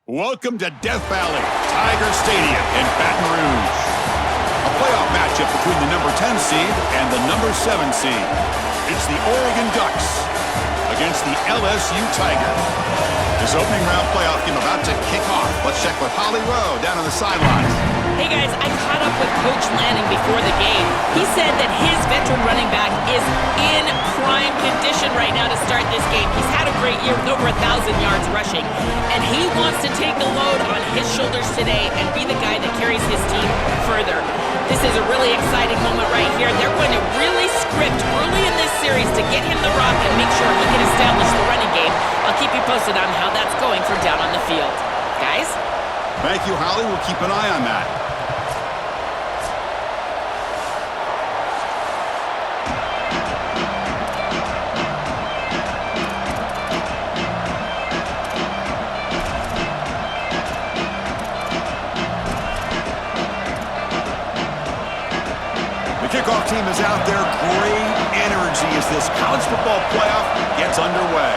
Welcome to Death Valley, Tiger Stadium in Baton Rouge. A playoff matchup between the number 10 seed and the number 7 seed. It's the Oregon Ducks against the LSU Tigers. This opening round playoff game about to kick off. Let's check with Holly Rowe down on the sidelines. Hey guys, I caught up with Coach Lanning before the game. He said that his veteran running back is in prime condition right now to start this game. He's had a great year with over 1,000 yards rushing, and he wants to take the load on his shoulders today and be the guy that carries his team further. This is a really exciting moment right here. They're going to really script early in this series to get him the rock and make sure he can establish the running game. I'll keep you posted on how that's going from down on the field. Guys? Thank you, Holly. We'll keep an eye on that. The kickoff team is out there. Great energy as this college football playoff gets underway.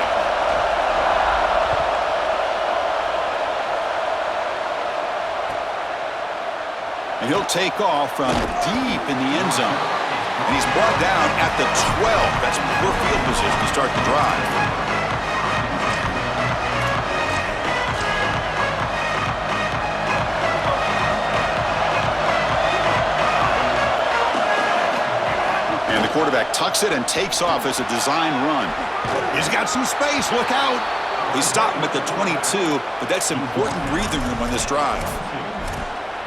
And he'll take off from deep in the end zone. And he's brought down at the 12. That's poor field position to start the drive. And the quarterback tucks it and takes off as a design run. He's got some space. Look out. He stopped him at the 22, but that's important breathing room on this drive.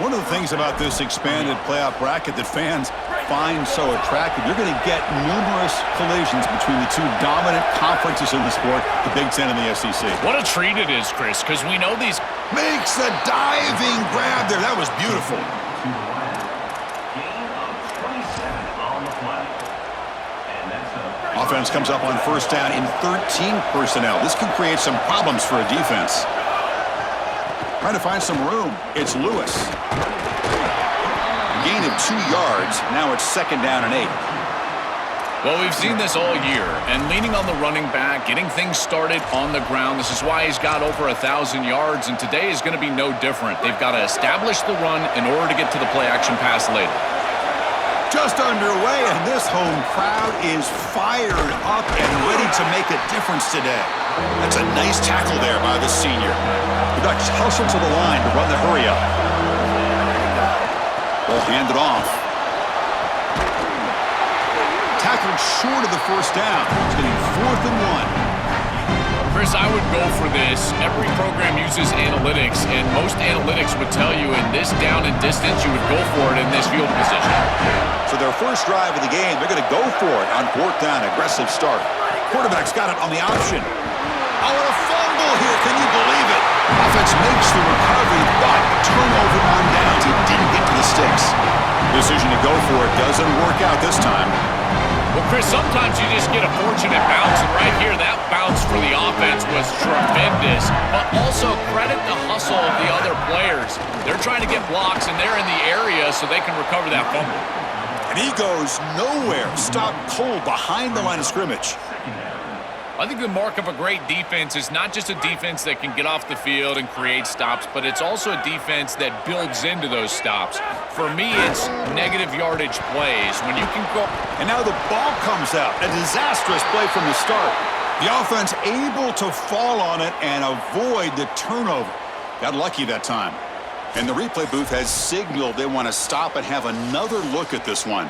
One of the things about this expanded playoff bracket that fans find so attractive, you're going to get numerous collisions between the two dominant conferences in the sport, the Big Ten and the SEC. What a treat it is, Chris, because we know these... Makes a diving grab there. That was beautiful. Offense comes up on first down in 13 personnel. This can create some problems for a defense. Trying to find some room. It's Lewis. Gain of 2 yards. Now it's second down and 8. Well, we've seen this all year, and leaning on the running back, getting things started on the ground. This is why he's got over 1,000 yards, and today is going to be no different. They've got to establish the run in order to get to the play-action pass later. Just underway, and this home crowd is fired up and ready to make a difference today. That's a nice tackle there by the senior. The Ducks hustle to the line to run the hurry up. They'll hand it off. Tackled short of the first down. It's going to be 4th and 1. Chris, I would go for this. Every program uses analytics, and most analytics would tell you in this down and distance, you would go for it in this field position. So their first drive of the game, they're going to go for it on 4th down. Aggressive start. Quarterback's got it on the option. Oh, a fumble here. Can you believe it? Offense makes the recovery, but turnover on downs. He didn't get to the sticks. Decision to go for it doesn't work out this time. Well, Chris, sometimes you just get a fortunate bounce, and right here, that bounce for the offense was tremendous. But also credit the hustle of the other players. They're trying to get blocks, and they're in the area so they can recover that fumble. And he goes nowhere. Stopped cold behind the line of scrimmage. I think the mark of a great defense is not just a defense that can get off the field and create stops, but it's also a defense that builds into those stops. For me, it's negative yardage plays. When you can go... And now the ball comes out. A disastrous play from the start. The offense able to fall on it and avoid the turnover. Got lucky that time. And the replay booth has signaled they want to stop and have another look at this one.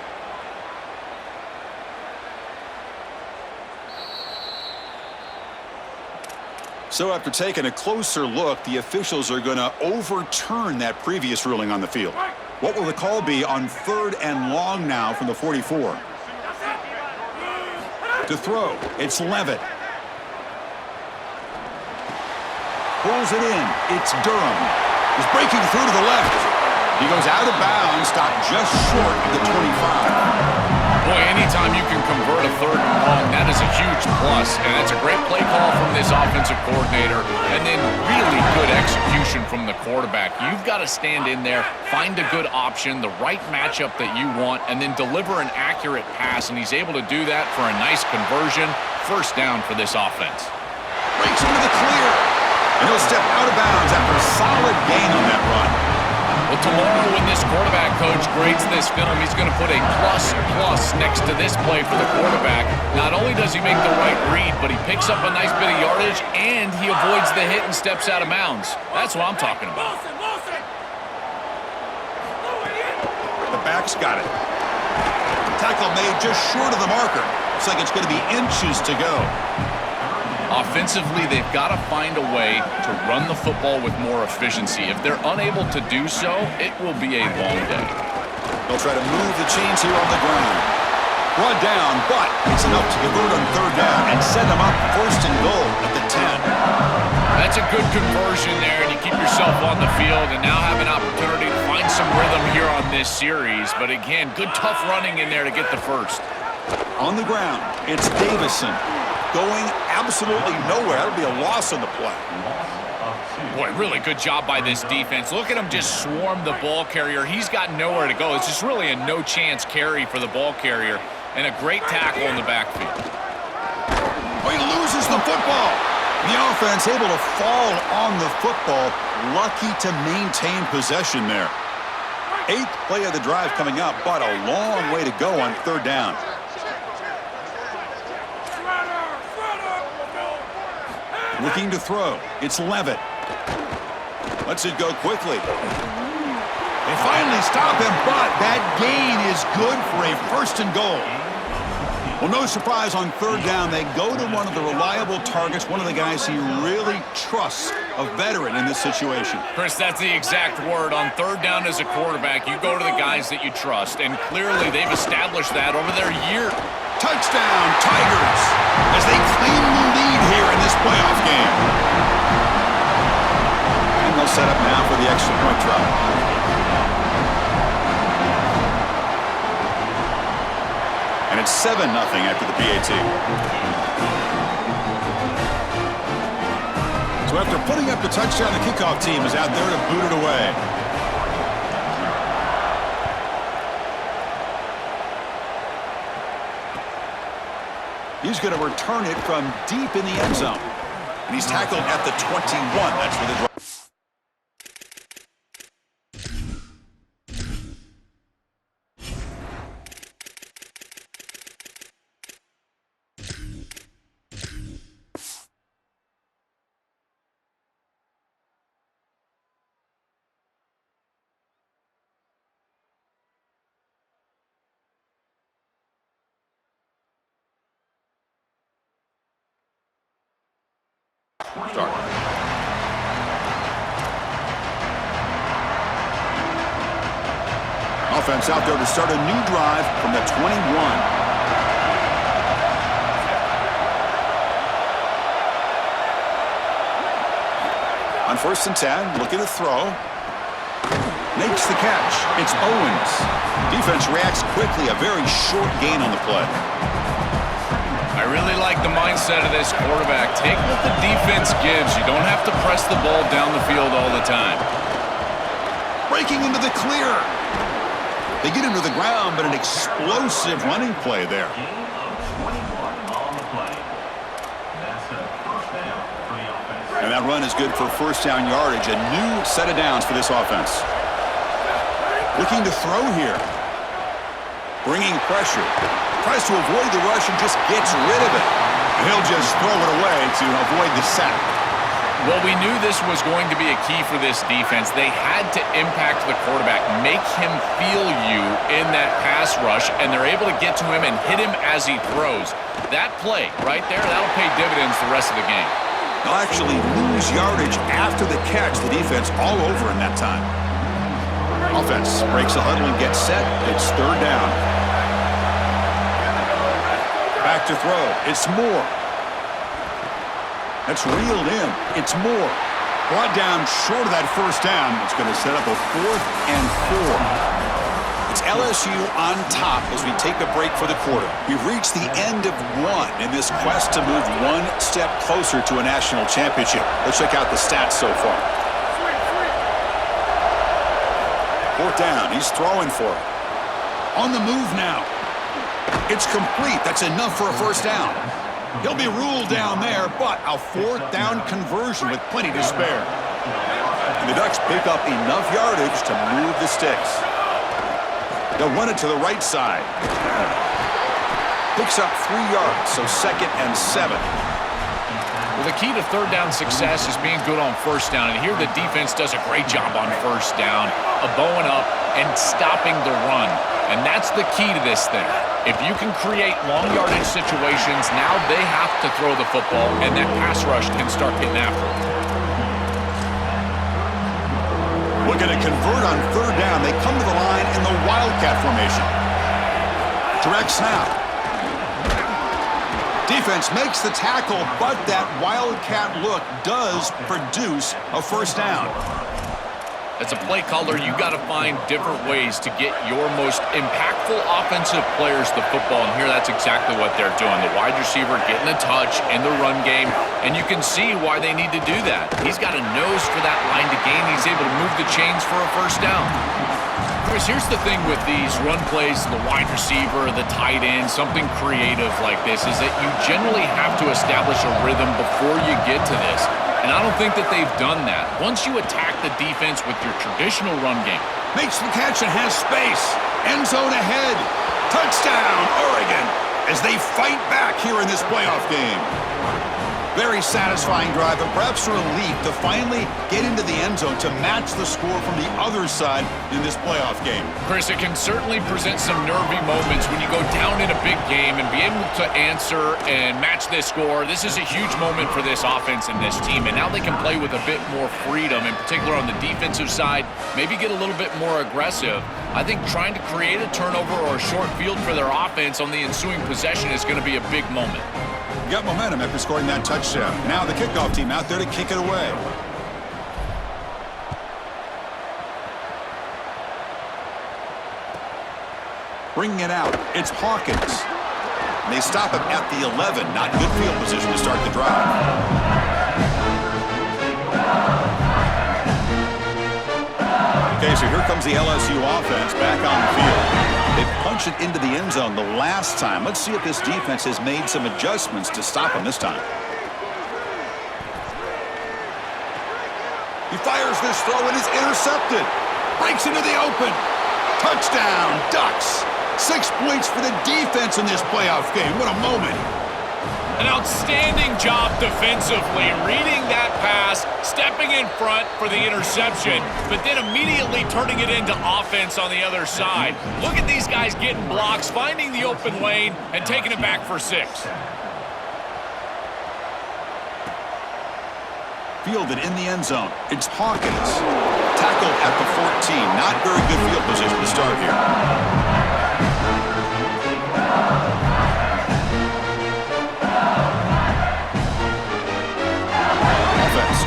So after taking a closer look, the officials are going to overturn that previous ruling on the field. What will the call be on 3rd and long now from the 44? To throw, it's Levitt. Pulls it in, it's Durham. He's breaking through to the left. He goes out of bounds, stopped just short of the 25. Boy, anytime you can convert a 3rd and long, that is a huge plus. And it's a great play call from this offensive coordinator. And then really good execution from the quarterback. You've got to stand in there, find a good option, the right matchup that you want, and then deliver an accurate pass. And he's able to do that for a nice conversion. First down for this offense. Breaks into the clear. And he'll step out of bounds after a solid gain on that run. Well, tomorrow when this quarterback coach grades this film, he's going to put a plus next to this play for the quarterback. Not only does he make the right read, but he picks up a nice bit of yardage, and he avoids the hit and steps out of bounds. That's what I'm talking about. The back's got it. Tackle made just short of the marker. Looks like it's going to be inches to go. Offensively, they've got to find a way to run the football with more efficiency. If they're unable to do so, it will be a long day. They'll try to move the chains here on the ground. Brought down, but it's enough to convert on third down and set them up first and goal at the 10. That's a good conversion there, and you keep yourself on the field and now have an opportunity to find some rhythm here on this series. But again, good tough running in there to get the first. On the ground, it's Davison. Going absolutely nowhere. That'll be a loss on the play. Boy, really good job by this defense. Look at him just swarm the ball carrier. He's got nowhere to go. It's just really a no-chance carry for the ball carrier, and a great tackle in the backfield. Oh, he loses the football. The offense able to fall on the football. Lucky to maintain possession there. 8th play of the drive coming up, but a long way to go on third down. Looking to throw. It's Levitt. Lets it go quickly. They finally stop him, but that gain is good for a first and goal. Well, no surprise on third down. They go to one of the reliable targets, one of the guys he really trusts, a veteran in this situation. Chris, that's the exact word. On third down as a quarterback, you go to the guys that you trust, and clearly they've established that over their year. Touchdown, Tigers, as they claim the lead here in this playoff game. And they'll set up now for the extra point try. And it's 7-0 after the PAT. So after putting up the touchdown, the kickoff team is out there to boot it away. He's going to return it from deep in the end zone. And he's tackled at the 21. That's where the drive. Start. Offense out there to start a new drive from the 21. On first and 10, looking to throw. Makes the catch. It's Owens. Defense reacts quickly. A very short gain on the play. I really like the mindset of this quarterback. Take what the defense gives. You don't have to press the ball down the field all the time. Breaking into the clear. They get into the ground, but an explosive running play there. And that run is good for first down yardage. A new set of downs for this offense. Looking to throw here. Bringing pressure. Tries to avoid the rush and just gets rid of it. And he'll just throw it away to avoid the sack. Well, we knew this was going to be a key for this defense. They had to impact the quarterback, make him feel you in that pass rush, and they're able to get to him and hit him as he throws. That play right there, that'll pay dividends the rest of the game. They'll actually lose yardage after the catch. The defense all over in that time. Offense breaks the huddle and gets set. It's third down. Back to throw. It's Moore. That's reeled in. It's Moore. Brought down short of that first down. It's going to set up a 4th and 4. It's LSU on top as we take a break for the quarter. We've reached the end of one in this quest to move one step closer to a national championship. Let's check out the stats so far. 4th down. He's throwing for it. On the move now. It's complete. That's enough for a first down. He'll be ruled down there, but a fourth down conversion with plenty to spare. And the Ducks pick up enough yardage to move the sticks. They'll run it to the right side. Picks up 3 yards, so 2nd and 7. Well, the key to third down success is being good on first down, and here the defense does a great job on first down of bowing up and stopping the run, and that's the key to this thing. If you can create long yardage situations, now they have to throw the football, and that pass rush can start getting after it. Looking to convert on third down. They come to the line in the Wildcat formation. Direct snap. Defense makes the tackle, but that Wildcat look does produce a first down. As a play caller, you got to find different ways to get your most impactful offensive players the football, and here that's exactly what they're doing. The wide receiver getting a touch in the run game, and you can see why they need to do that. He's got a nose for that line to gain. He's able to move the chains for a first down. Chris, here's the thing with these run plays, the wide receiver, the tight end, something creative like this, is that you generally have to establish a rhythm before you get to this. And I don't think that they've done that. Once you attack the defense with your traditional run game. Makes the catch and has space. End zone ahead. Touchdown, Oregon, as they fight back here in this playoff game. Very satisfying drive, and perhaps a relief to finally get into the end zone to match the score from the other side in this playoff game. Chris, it can certainly present some nervy moments when you go down in a big game and be able to answer and match this score. This is a huge moment for this offense and this team, and now they can play with a bit more freedom, in particular on the defensive side, maybe get a little bit more aggressive. I think trying to create a turnover or a short field for their offense on the ensuing possession is going to be a big moment. Got momentum after scoring that touchdown. Now the kickoff team out there to kick it away. Bringing it out, it's Hawkins. And they stop him at the 11. Not good field position to start the drive. Okay, so here comes the LSU offense back on the field. They punched it into the end zone the last time. Let's see if this defense has made some adjustments to stop him this time. He fires this throw and is intercepted. Breaks into the open. Touchdown, Ducks. 6 points for the defense in this playoff game. What a moment. An outstanding job defensively, reading that pass, stepping in front for the interception, but then immediately turning it into offense on the other side. Look at these guys getting blocks, finding the open lane, and taking it back for 6. Fielded in the end zone. It's Hawkins. Tackled at the 14. Not very good field position to start here.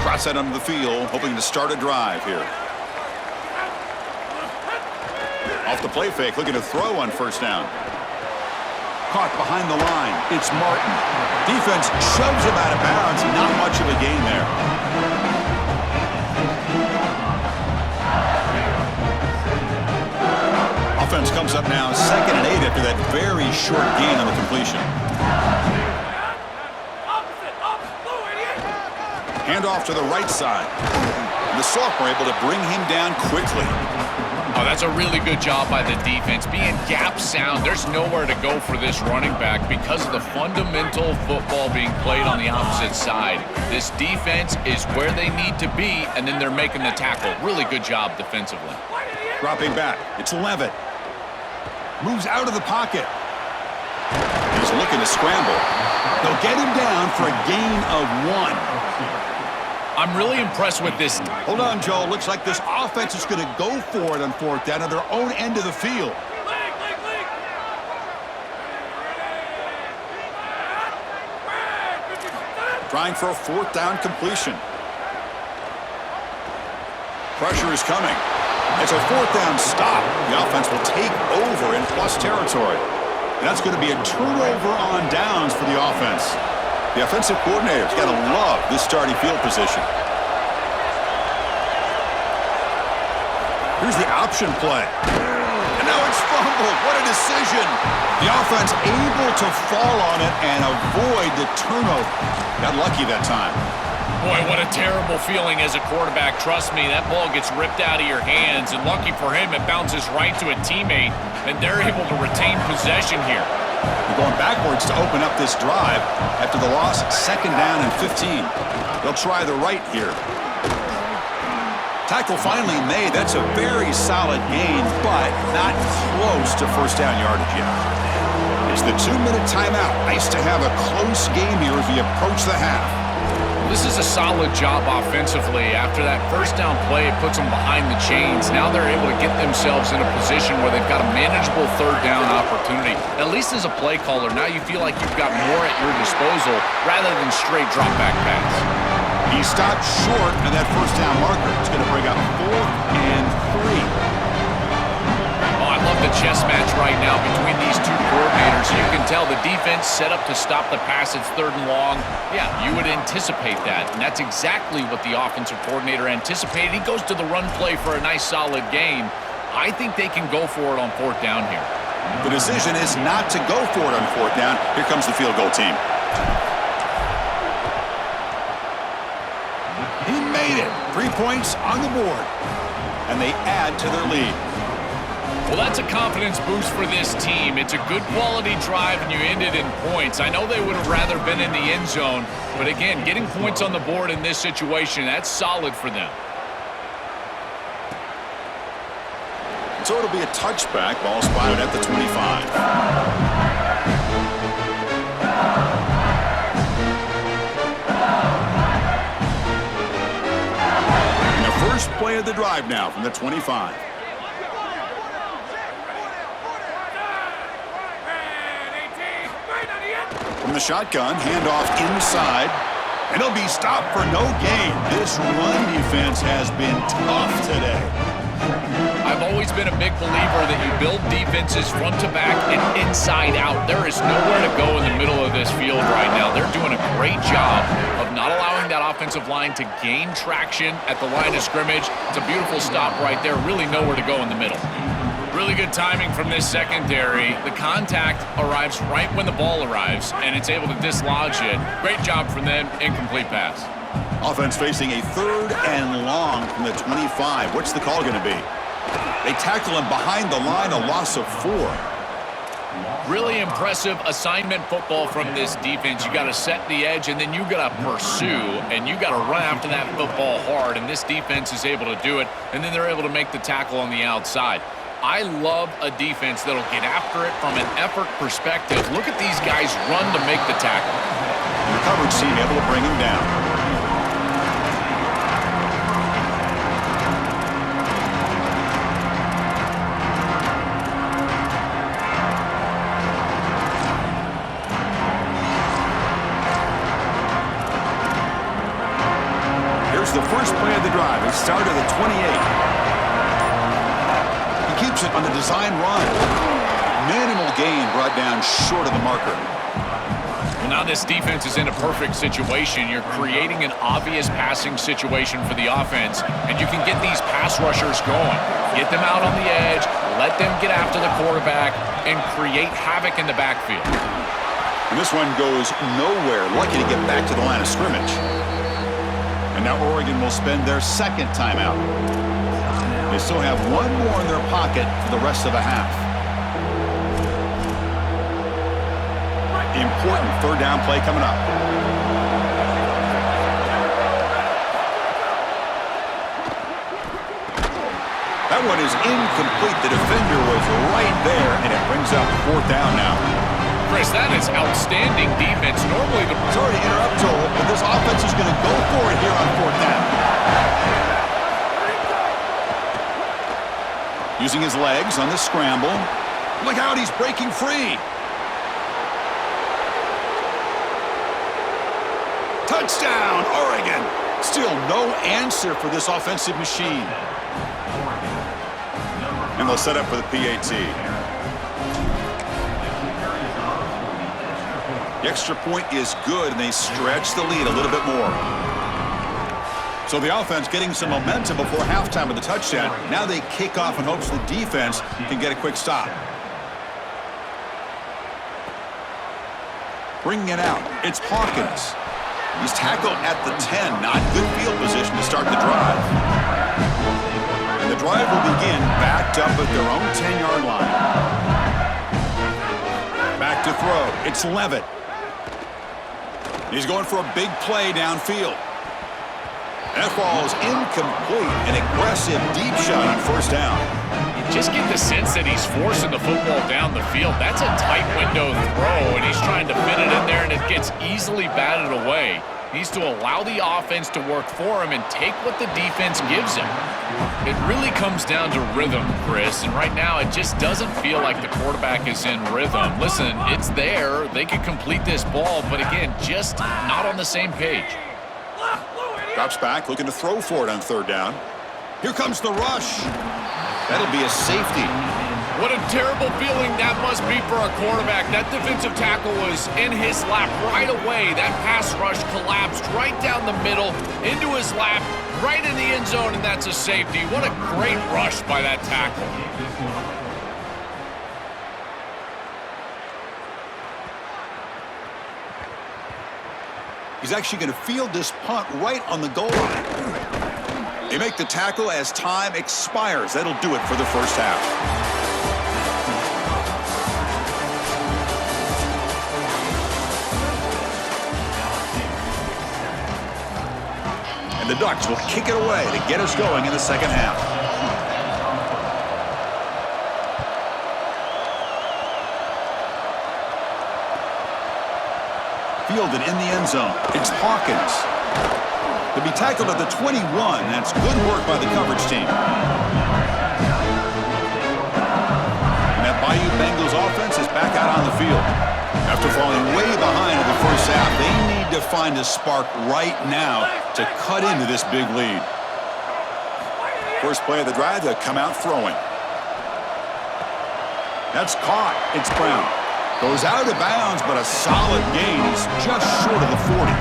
Cross that under the field, hoping to start a drive here. Off the play fake, looking to throw on first down. Caught behind the line. It's Martin. Defense shoves him out of bounds. Not much of a gain there. Offense comes up now 2nd and 8 after that very short gain on the completion. Hand off to the right side. And the sophomore able to bring him down quickly. Oh, that's a really good job by the defense. Being gap sound, there's nowhere to go for this running back because of the fundamental football being played on the opposite side. This defense is where they need to be, and then they're making the tackle. Really good job defensively. Dropping back. It's Levitt. Moves out of the pocket. He's looking to scramble. They'll get him down for a gain of 1. I'm really impressed with this. Hold on, Joe. Looks like this offense is going to go for it on 4th down at their own end of the field. Trying for a 4th down completion. Pressure is coming. It's a 4th down stop. The offense will take over in plus territory. And that's going to be a turnover on downs for the offense. The offensive coordinator's got to love this starting field position. Here's the option play. And now it's fumbled. What a decision. The offense able to fall on it and avoid the turnover. Got lucky that time. Boy, what a terrible feeling as a quarterback. Trust me, that ball gets ripped out of your hands, and lucky for him, it bounces right to a teammate, and they're able to retain possession here. They're going backwards to open up this drive after the loss, 2nd down and 15. They'll try the right here. Tackle finally made. That's a very solid gain, but not close to first down yardage yet. It's the 2-minute timeout. Nice to have a close game here as we approach the half. This is a solid job offensively. After that first down play, it puts them behind the chains. Now they're able to get themselves in a position where they've got a manageable 3rd down opportunity. At least as a play caller, now you feel like you've got more at your disposal rather than straight drop back pass. He stopped short of that first down marker. It's going to bring up 4th and 3. Oh, I love the chess match right now between these two coordinators. You can tell the defense set up to stop the pass. It's 3rd and long. Yeah, you would anticipate that, and that's exactly what the offensive coordinator anticipated. He goes to the run play for a nice solid gain. I think they can go for it on 4th down here. The decision is not to go for it on 4th down. Here comes the field goal team. He made it. 3 points on the board, and they add to their lead. Well, that's a confidence boost for this team. It's a good quality drive, and you ended in points. I know they would have rather been in the end zone, but again, getting points on the board in this situation, that's solid for them. So it'll be a touchback. Ball spotted at the 25. And the first play of the drive now from the 25. From the shotgun, handoff inside, and he'll be stopped for no gain. This run defense has been tough today. I've always been a big believer that you build defenses front to back and inside out. There is nowhere to go in the middle of this field right now. They're doing a great job of not allowing that offensive line to gain traction at the line of scrimmage. It's a beautiful stop right there. Really nowhere to go in the middle. Really good timing from this secondary. The contact arrives right when the ball arrives, and it's able to dislodge it. Great job from them. Incomplete pass. Offense facing a 3rd and long from the 25. What's the call going to be? They tackle him behind the line, a loss of 4. Really impressive assignment football from this defense. You got to set the edge, and then you got to pursue, and you got to run after that football hard, and this defense is able to do it, and then they're able to make the tackle on the outside. I love a defense that'll get after it from an effort perspective. Look at these guys run to make the tackle. The coverage team able to bring him down. Here's the first play of the drive. It started at the 28. Keeps it on the design run. Minimal gain brought down short of the marker. Well, now this defense is in a perfect situation. You're creating an obvious passing situation for the offense, and you can get these pass rushers going. Get them out on the edge, let them get after the quarterback, and create havoc in the backfield. And this one goes nowhere. Lucky to get back to the line of scrimmage. And now Oregon will spend their 2nd timeout. They still have 1 more in their pocket for the rest of the half. Important 3rd down play coming up. That one is incomplete. The defender was right there, and it brings up 4th down now. Chris, that is outstanding defense. Normally, Sorry to interrupt, Joel, but this offense is going to go for it here on 4th down. Using his legs on the scramble. Look out, he's breaking free. Touchdown, Oregon. Still no answer for this offensive machine. And they'll set up for the PAT. The extra point is good, and they stretch the lead a little bit more. So the offense getting some momentum before halftime with the touchdown. Now they kick off in hopes the defense can get a quick stop. Bringing it out, it's Hawkins. He's tackled at the 10. Not good field position to start the drive. And the drive will begin backed up at their own 10-yard line. Back to throw. It's Levitt. He's going for a big play downfield. That ball is incomplete. An aggressive deep shot on first down. Just get the sense that he's forcing the football down the field. That's a tight window throw, and he's trying to fit it in there, and it gets easily batted away. He needs to allow the offense to work for him and take what the defense gives him. It really comes down to rhythm, Chris, and right now it just doesn't feel like the quarterback is in rhythm. Listen, it's there. They could complete this ball, but again, just not on the same page. Drops back, looking to throw for it on third down. Here comes the rush. That'll be a safety. What a terrible feeling that must be for a quarterback. That defensive tackle was in his lap right away. That pass rush collapsed right down the middle, into his lap, right in the end zone, and that's a safety. What a great rush by that tackle. He's actually going to field this punt right on the goal line. They make the tackle as time expires. That'll do it for the first half. And the Ducks will kick it away to get us going in the second half. Fielded in the end zone. It's Hawkins. To be tackled at the 21. That's good work by the coverage team. And that Bayou Bengals offense is back out on the field. After falling way behind in the first half, they need to find a spark right now to cut into this big lead. First play of the drive, they'll come out throwing. That's caught. It's Brown. Goes out of bounds, but a solid gain. He's just short of the 40.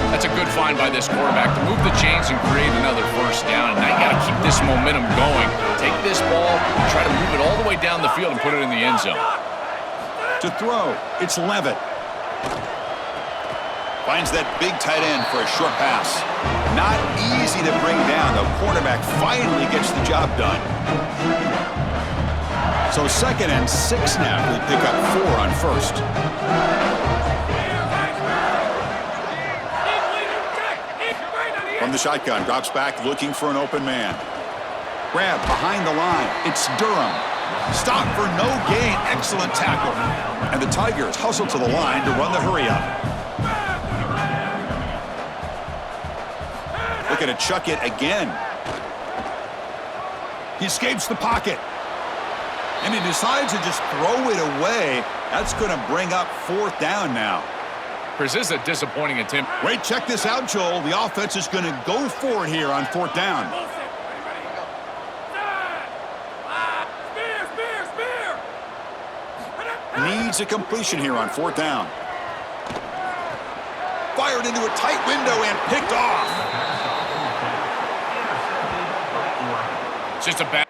That's a good find by this quarterback to move the chains and create another first down. And now you got to keep this momentum going. Take this ball and try to move it all the way down the field and put it in the end zone. To throw, it's Levitt. Finds that big tight end for a short pass. Not easy to bring down. The quarterback finally gets the job done. So 2nd and 6 now. We'll pick up 4 on first. From the shotgun, drops back, looking for an open man. Grab behind the line. It's Durham. Stop for no gain. Excellent tackle. And the Tigers hustle to the line to run the hurry-up. Looking to chuck it again. He escapes the pocket. And he decides to just throw it away. That's going to bring up 4th down now. Chris, this is a disappointing attempt. Wait, check this out, Joel. The offense is going to go for it here on 4th down. Needs a completion here on 4th down. Fired into a tight window and picked off. It's just a bad...